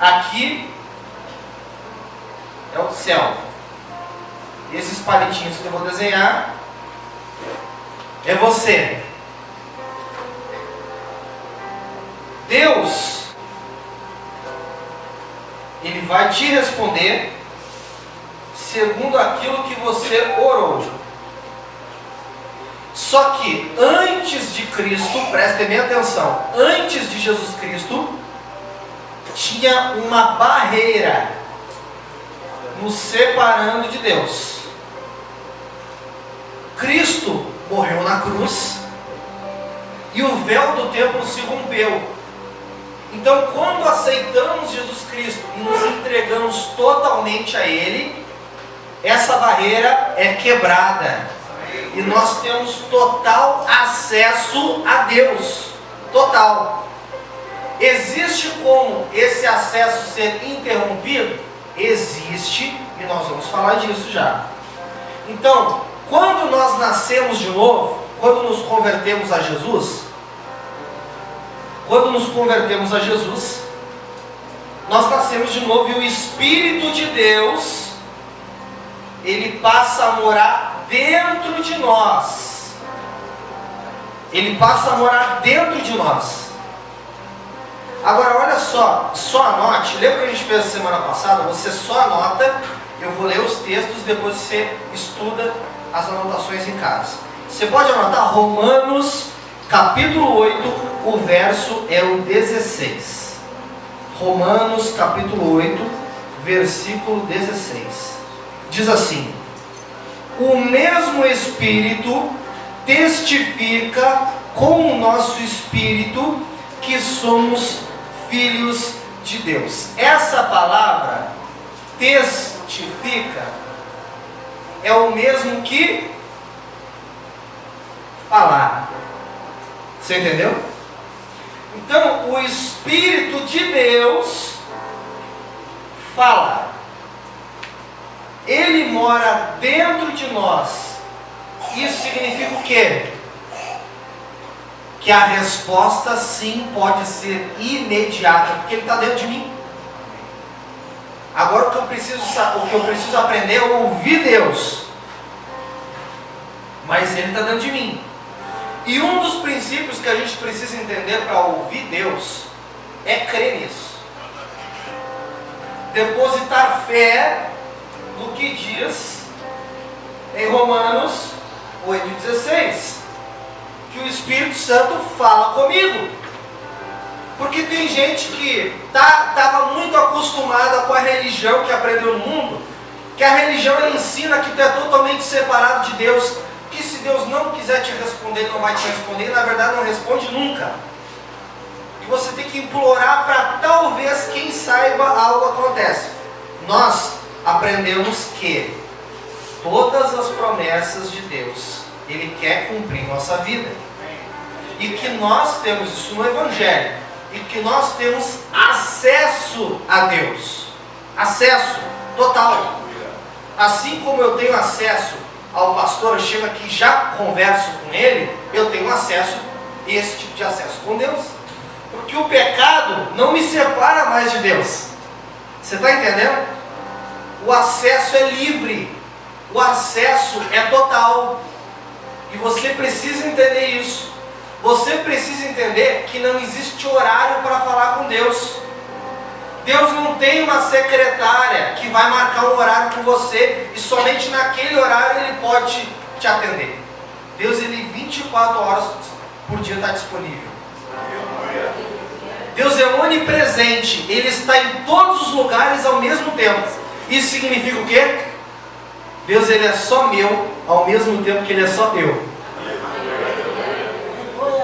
aqui é o céu. Esses palitinhos que eu vou desenhar é você. Deus, Ele vai te responder segundo aquilo que você orou. Só que antes de Cristo, prestem bem atenção, antes de Jesus Cristo, tinha uma barreira nos separando de Deus. Cristo morreu na cruz e o véu do templo se rompeu. Então, quando aceitamos Jesus Cristo e nos entregamos totalmente a Ele, essa barreira é quebrada e nós temos total acesso a Deus. Total. Existe como esse acesso ser interrompido? Existe, e nós vamos falar disso já. Então, quando nós nascemos de novo, quando nos convertemos a Jesus, nós nascemos de novo e o Espírito de Deus, Ele passa a morar dentro de nós. Ele passa a morar dentro de nós. Agora olha só anote, lembra que a gente fez a semana passada? Você só anota, eu vou ler os textos, depois você estuda as anotações em casa. Você pode anotar Romanos capítulo 8, o verso é o 16. Romanos capítulo 8, versículo 16. Diz assim: o mesmo Espírito testifica com o nosso espírito que somos filhos de Deus. Essa palavra, testifica, é o mesmo que falar. Você entendeu? Então, o Espírito de Deus fala. Ele mora dentro de nós. Isso significa o quê? Que a resposta sim pode ser imediata, porque Ele está dentro de mim. Agora o que eu preciso aprender é ouvir Deus. Mas Ele está dentro de mim. E um dos princípios que a gente precisa entender para ouvir Deus é crer nisso. Depositar fé no que diz em Romanos 8,16. Que o Espírito Santo fala comigo. Porque tem gente que estava muito acostumada com a religião que aprendeu no mundo, que a religião ela ensina que tu é totalmente separado de Deus, que se Deus não quiser te responder, Ele não vai te responder, e na verdade não responde nunca. E você tem que implorar para talvez, quem saiba, algo acontece. Nós aprendemos que todas as promessas de Deus, Ele quer cumprir em nossa vida. E que nós temos isso no Evangelho. E que nós temos acesso a Deus. Acesso total. Assim como eu tenho acesso ao pastor, eu chego aqui e já converso com ele, eu tenho acesso, esse tipo de acesso com Deus. Porque o pecado não me separa mais de Deus. Você está entendendo? O acesso é livre. O acesso é total. E você precisa entender isso. Você precisa entender que não existe horário para falar com Deus. Deus não tem uma secretária que vai marcar um horário com você e somente naquele horário Ele pode te atender. Deus, Ele 24 horas por dia está disponível. Deus é onipresente. Ele está em todos os lugares ao mesmo tempo. Isso significa o quê? Deus, Ele é só meu ao mesmo tempo que Ele é só teu.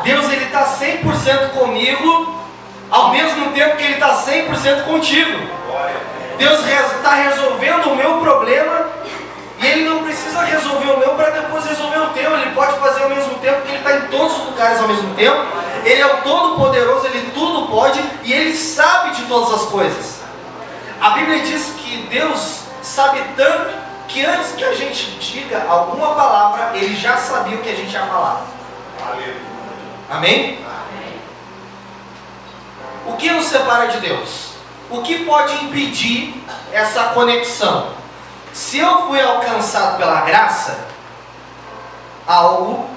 Deus, Ele está 100% comigo ao mesmo tempo que Ele está 100% contigo. Deus está resolvendo o meu problema e Ele não precisa resolver o meu para depois resolver o teu. Ele pode fazer ao mesmo tempo, porque Ele está em todos os lugares ao mesmo tempo. Ele é o Todo-Poderoso, Ele tudo pode e Ele sabe de todas as coisas. A Bíblia diz que Deus sabe tanto que antes que a gente diga alguma palavra, Ele já sabia o que a gente ia falar. Amém? O que nos separa de Deus? O que pode impedir essa conexão? Se eu fui alcançado pela graça, algo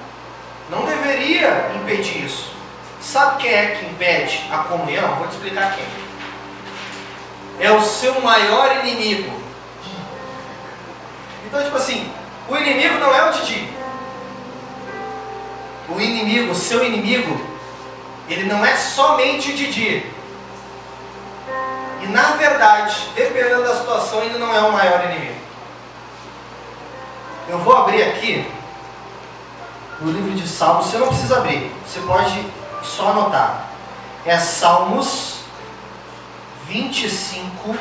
não deveria impedir isso. Sabe quem é que impede a comunhão? Vou te explicar quem. É o seu maior inimigo. Então, tipo assim, o inimigo não é o Didi. O inimigo, o seu inimigo, ele não é somente o Didi. E na verdade, dependendo da situação, ele não é o maior inimigo. Eu vou abrir aqui no livro de Salmos. Você não precisa abrir, você pode só anotar. É Salmos 25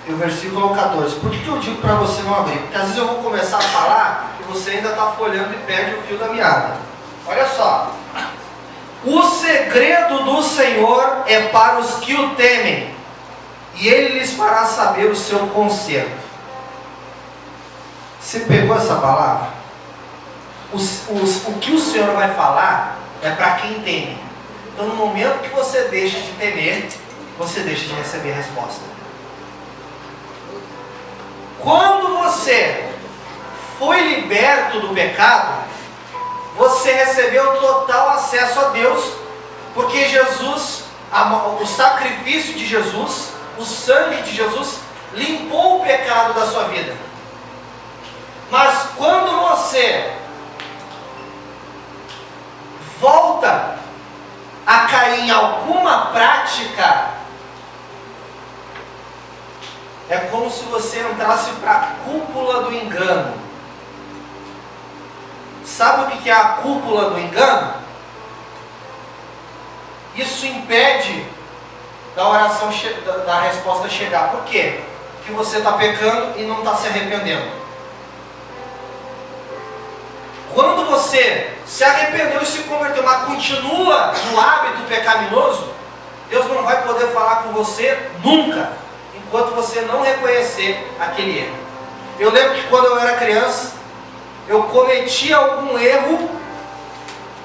e o versículo 14. Por que eu digo para você não abrir? Porque às vezes eu vou começar a falar e você ainda está folhando e perde o fio da meada. Olha só. O segredo do Senhor é para os que o temem, e Ele lhes fará saber o seu conserto. Você pegou essa palavra? O que o Senhor vai falar é para quem teme. Então, no momento que você deixa de temer, você deixa de receber a resposta. Quando você foi liberto do pecado, você recebeu total acesso a Deus, porque Jesus, o sacrifício de Jesus, o sangue de Jesus, limpou o pecado da sua vida. Mas quando você volta a cair em alguma prática, é como se você entrasse para a cúpula do engano. Sabe o que é a cúpula do engano? Isso impede da oração, da resposta chegar. Por quê? Porque você está pecando e não está se arrependendo. Quando você se arrependeu e se converteu, mas continua no hábito pecaminoso, Deus não vai poder falar com você nunca, enquanto você não reconhecer aquele erro. Eu lembro que quando eu era criança, eu cometia algum erro,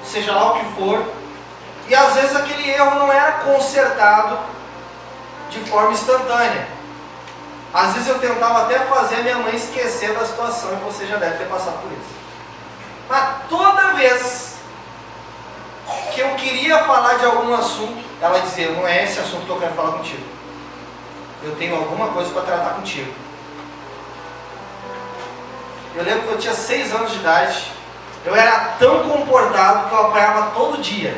seja lá o que for, e às vezes aquele erro não era consertado de forma instantânea. Às vezes eu tentava até fazer a minha mãe esquecer da situação, e você já deve ter passado por isso. Mas toda vez que eu queria falar de algum assunto, ela dizia: não é esse assunto que eu quero falar contigo. Eu tenho alguma coisa para tratar contigo. Eu lembro que eu tinha 6 anos de idade. Eu era tão comportado que eu apanhava todo dia.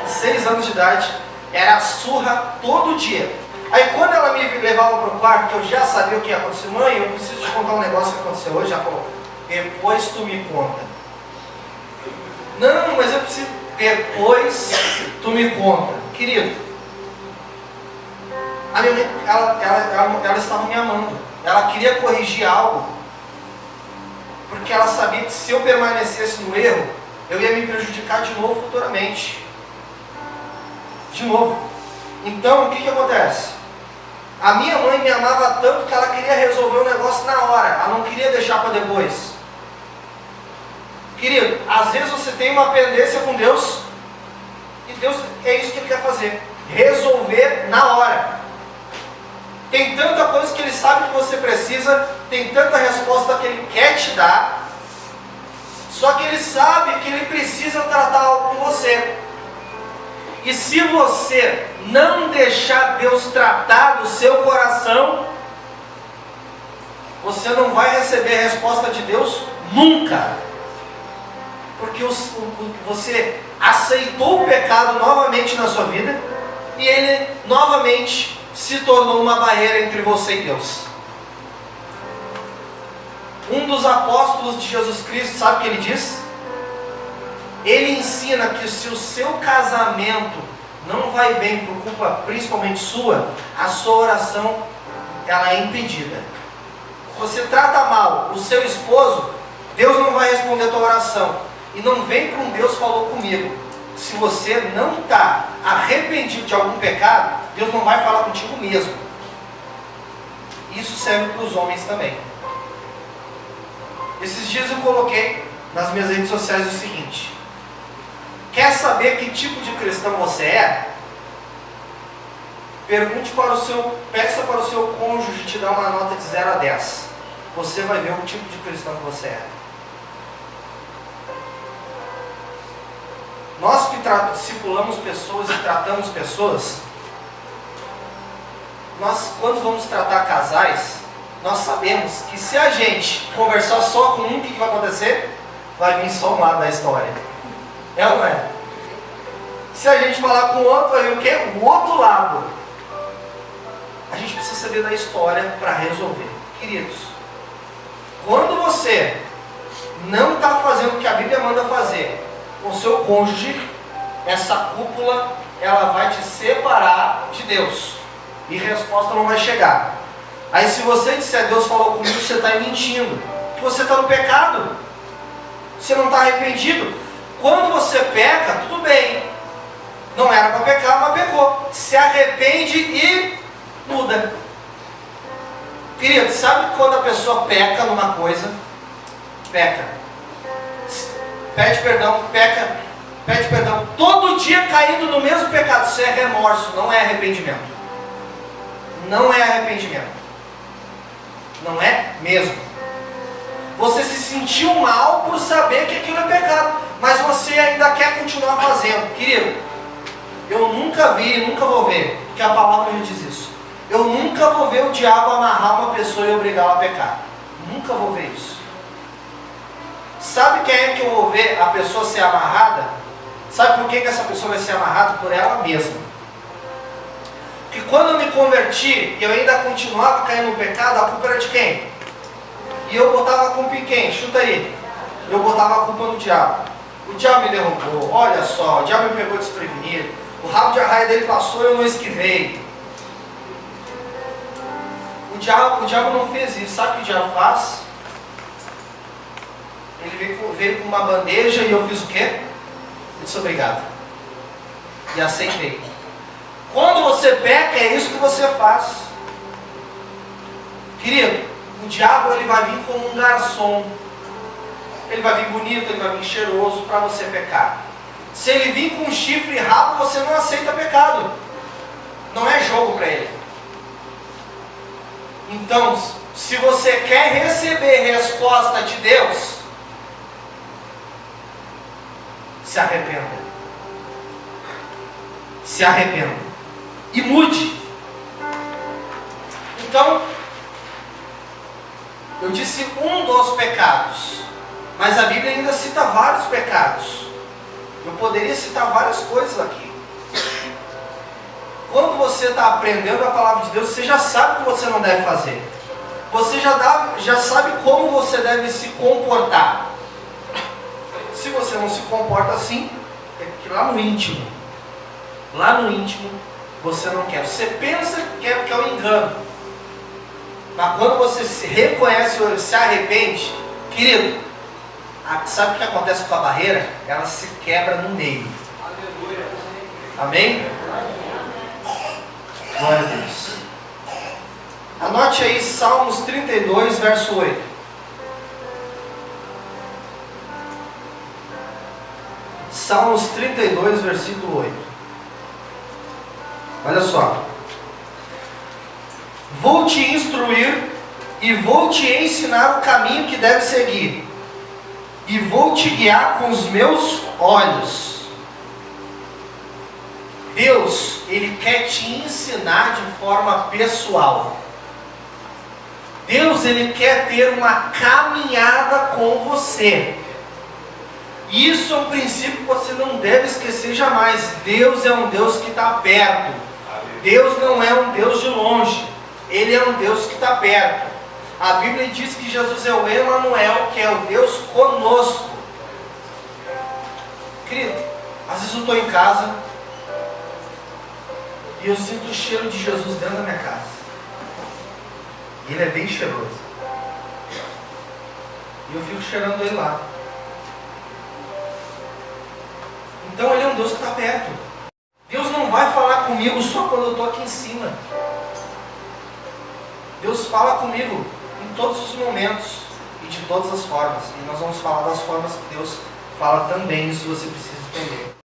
6 anos de idade, era surra todo dia. Aí quando ela me levava para o quarto, que eu já sabia o que ia acontecer: mãe, eu preciso te contar um negócio que aconteceu hoje. Ela falou: depois tu me conta. Não, mas eu preciso. Depois tu me conta. Querido, a minha mãe, ela estava me amando. Ela queria corrigir algo, porque ela sabia que se eu permanecesse no erro, eu ia me prejudicar de novo futuramente. De novo. Então, o que acontece? A minha mãe me amava tanto que ela queria resolver o negócio na hora. Ela não queria deixar para depois. Querido, às vezes você tem uma pendência com Deus, e Deus é isso que Ele quer fazer. Resolver na hora. Tem tanta coisa que Ele sabe que você precisa, tem tanta resposta que Ele quer te dar, só que Ele sabe que Ele precisa tratar algo com você. E se você não deixar Deus tratar do seu coração, você não vai receber a resposta de Deus nunca. Porque você aceitou o pecado novamente na sua vida, e ele novamente se tornou uma barreira entre você e Deus. Um dos apóstolos de Jesus Cristo, sabe o que ele diz? Ele ensina que se o seu casamento não vai bem por culpa principalmente sua, a sua oração ela é impedida. Se você trata mal o seu esposo, Deus não vai responder a tua oração. E não vem com Deus falou comigo. Se você não está arrependido de algum pecado, Deus não vai falar contigo mesmo. Isso serve para os homens também. Esses dias eu coloquei nas minhas redes sociais o seguinte: quer saber que tipo de cristão você é? peça para o seu cônjuge te dar uma nota de 0 a 10. Você vai ver o tipo de cristão que você é. Nós que discipulamos pessoas e tratamos pessoas, nós, quando vamos tratar casais, nós sabemos que se a gente conversar só com um, o que vai acontecer? Vai vir só um lado da história. É ou não é? Se a gente falar com o outro, vai vir o quê? O outro lado. A gente precisa saber da história para resolver. Queridos, quando você não está fazendo o que a Bíblia manda fazer com o seu cônjuge, essa cúpula, ela vai te separar de Deus. E resposta não vai chegar. Aí se você disser, Deus falou comigo, você está mentindo. Que você está no pecado. Você não está arrependido. Quando você peca, tudo bem. Não era para pecar, mas pecou. Se arrepende e muda. Querido, sabe quando a pessoa peca numa coisa? Peca. Pede perdão, peca. Pede perdão. Todo dia caindo no mesmo pecado. Isso é remorso, não é arrependimento. Não é arrependimento. Não é mesmo. Você se sentiu mal por saber que aquilo é pecado, mas você ainda quer continuar fazendo. Querido, eu nunca vi, nunca vou ver, porque a palavra já diz isso. Eu nunca vou ver o diabo amarrar uma pessoa e obrigá-la a pecar. Nunca vou ver isso. Sabe quem é que eu vou ver a pessoa ser amarrada? Sabe por que essa pessoa vai ser amarrada? Por ela mesma. Porque quando eu me converti e eu ainda continuava caindo no pecado, a culpa era de quem? E eu botava a culpa em quem? Chuta aí. Eu botava a culpa no diabo. O diabo me derrubou, olha só, o diabo me pegou desprevenido. O rabo de arraia dele passou e eu não esquivei. O diabo não fez isso. Sabe o que o diabo faz? Ele veio com uma bandeja e eu fiz o quê? Eu disse obrigado. E aceitei. Quando você peca, é isso que você faz. Querido, o diabo ele vai vir como um garçom. Ele vai vir bonito, ele vai vir cheiroso para você pecar. Se ele vir com um chifre e rabo, você não aceita pecado. Não é jogo para ele. Então, se você quer receber resposta de Deus, se arrependa. Se arrependa. E mude. Então, eu disse um dos pecados, mas a Bíblia ainda cita vários pecados. Eu poderia citar várias coisas aqui. Quando você está aprendendo a palavra de Deus, você já sabe o que você não deve fazer. Você já sabe como você deve se comportar. Se você não se comporta assim, é que lá no íntimo, você não quer. Você pensa que é um engano. Mas quando você se reconhece ou se arrepende, querido, sabe o que acontece com a barreira? Ela se quebra no meio. Aleluia. Amém? Glória a Deus. Anote aí Salmos 32, verso 8. Salmos 32, versículo 8. Olha só. Vou te instruir e vou te ensinar o caminho que deve seguir. E vou te guiar com os meus olhos. Deus, Ele quer te ensinar de forma pessoal. Deus, Ele quer ter uma caminhada com você. Isso é um princípio que você não deve esquecer jamais. Deus é um Deus que está perto. Deus não é um Deus de longe. Ele é um Deus que está perto. A Bíblia diz que Jesus é o Emanuel, que é o Deus conosco. Querido, às vezes eu estou em casa e eu sinto o cheiro de Jesus dentro da minha casa. E Ele é bem cheiroso. E eu fico cheirando Ele lá. Então Ele é um Deus que está perto. Deus não vai falar comigo só quando eu estou aqui em cima. Deus fala comigo em todos os momentos e de todas as formas. E nós vamos falar das formas que Deus fala também, isso você precisa entender.